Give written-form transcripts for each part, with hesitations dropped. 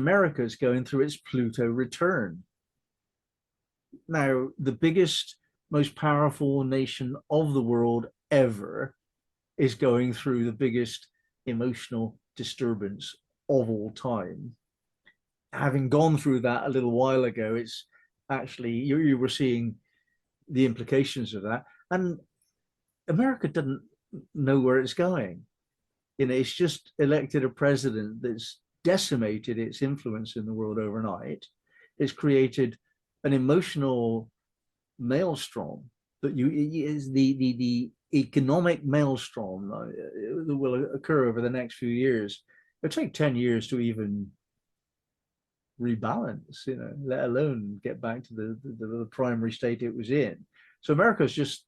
America is going through its Pluto return. Now, the biggest, most powerful nation of the world ever is going through the biggest emotional disturbance of all time. Having gone through that a little while ago, it's actually, you were seeing the implications of that. And America doesn't know where it's going. You know, it's just elected a president that's decimated its influence in the world overnight. It's created an emotional maelstrom that is the economic maelstrom that will occur over the next few years. It'll take 10 years to even rebalance, you know, let alone get back to the primary state it was in. So America's just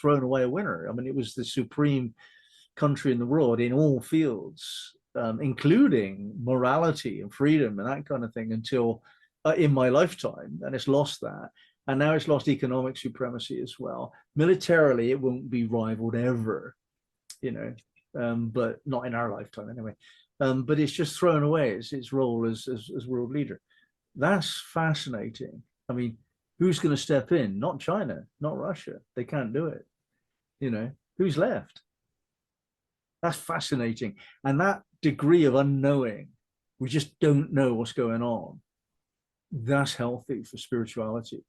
thrown away a winner. I mean, it was the supreme country in the world in all fields, including morality and freedom and that kind of thing, until in my lifetime, and it's lost that. And now it's lost economic supremacy as well. Militarily, it won't be rivaled ever, you know, but not in our lifetime anyway. But it's just thrown away its role as world leader. That's fascinating. I mean, who's going to step in? Not China, not Russia. They can't do it. You know, who's left? That's fascinating. And that degree of unknowing, we just don't know what's going on. That's healthy for spirituality.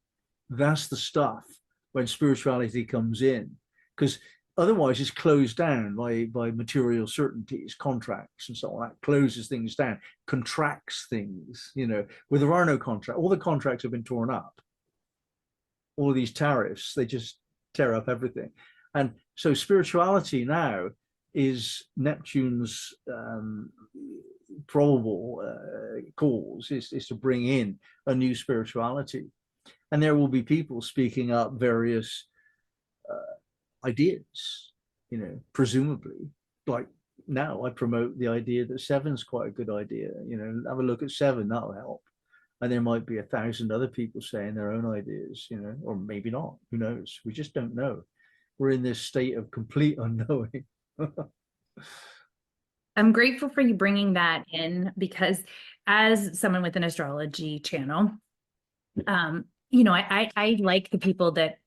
That's the stuff when spirituality comes in, because otherwise it's closed down by material certainties, contracts and so on. That closes things down, contracts things, you know, where there are no contracts. All the contracts have been torn up. All of these tariffs, they just tear up everything. And so spirituality now is Neptune's probable cause is to bring in a new spirituality. And there will be people speaking up various ideas, you know, presumably. Like now I promote the idea that seven's quite a good idea, you know, have a look at seven, that'll help. And there might be 1,000 other people saying their own ideas, you know, or maybe not, who knows? We just don't know. We're in this state of complete unknowing. I'm grateful for you bringing that in, because as someone with an astrology channel, you know, I like the people that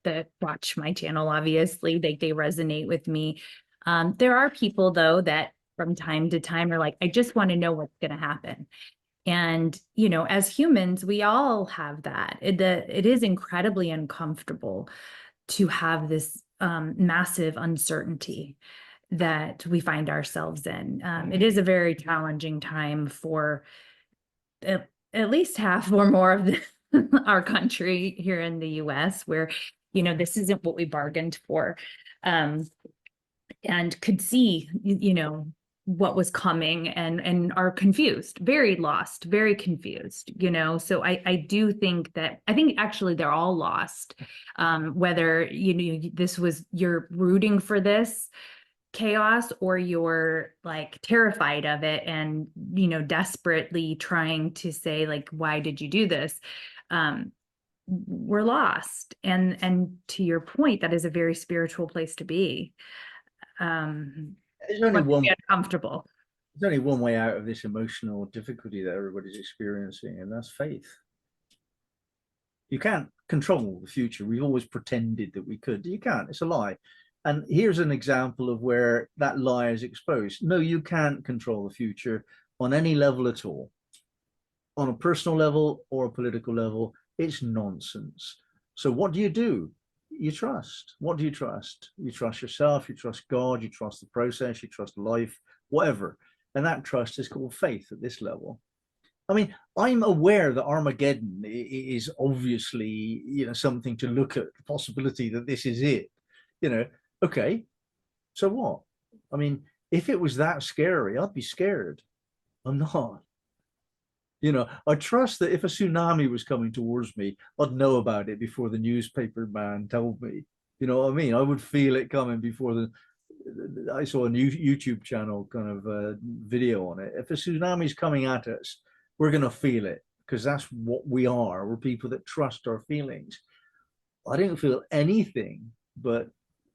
watch my channel. Obviously, they resonate with me. There are people though that from time to time are like, I just want to know what's going to happen. And, you know, as humans, we all have that. It is incredibly uncomfortable to have this massive uncertainty that we find ourselves in. It is a very challenging time for at least half or more of our country here in the US, where, you know, this isn't what we bargained for, and could see, you know, what was coming and are confused, very lost, very confused, you know. So I do think that, I think actually they're all lost, whether, you know, this was, you're rooting for this chaos or you're like terrified of it and, you know, desperately trying to say like, why did you do this? We're lost. And to your point, that is a very spiritual place to be. There's only uncomfortable. There's only one way out of this emotional difficulty that everybody's experiencing, and that's faith. You can't control the future. We've always pretended that we could. You can't. It's a lie. And here's an example of where that lie is exposed. No, you can't control the future on any level at all. On a personal level or a political level, it's nonsense. So what do? You trust. What do you trust? You trust yourself, you trust God, you trust the process, you trust life, whatever. And that trust is called faith at this level. I mean, I'm aware that Armageddon is obviously, you know, something to look at, the possibility that this is it, you know. Okay, so what? I mean, if it was that scary, I'd be scared. I'm not. You know, I trust that if a tsunami was coming towards me, I'd know about it before the newspaper man told me. You know what I mean? I would feel it coming before I saw a new YouTube channel kind of video on it. If a tsunami's coming at us, we're going to feel it, because that's what we are. We're people that trust our feelings. I didn't feel anything but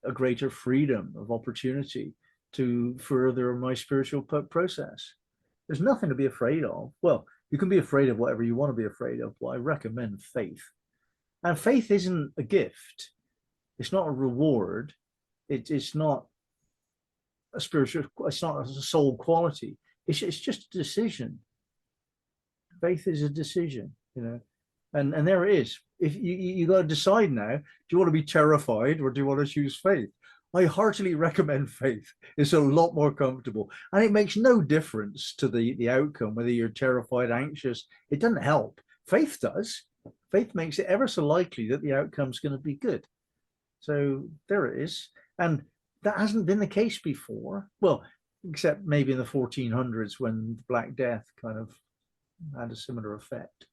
a greater freedom of opportunity to further my spiritual process. There's nothing to be afraid of. Well, You can be afraid of whatever you want to be afraid of, but I recommend faith. And faith isn't a gift. It's not a reward. It's not a spiritual, it's not a soul quality. It's just a decision. Faith is a decision, you know, and there it is. If you got to decide now, do you want to be terrified or do you want to choose faith? I heartily recommend faith. It's a lot more comfortable, and it makes no difference to the outcome, whether you're terrified, anxious. It doesn't help. Faith does. Faith makes it ever so likely that the outcome's going to be good. So there it is. And that hasn't been the case before. Well, except maybe in the 1400s when the Black Death kind of had a similar effect.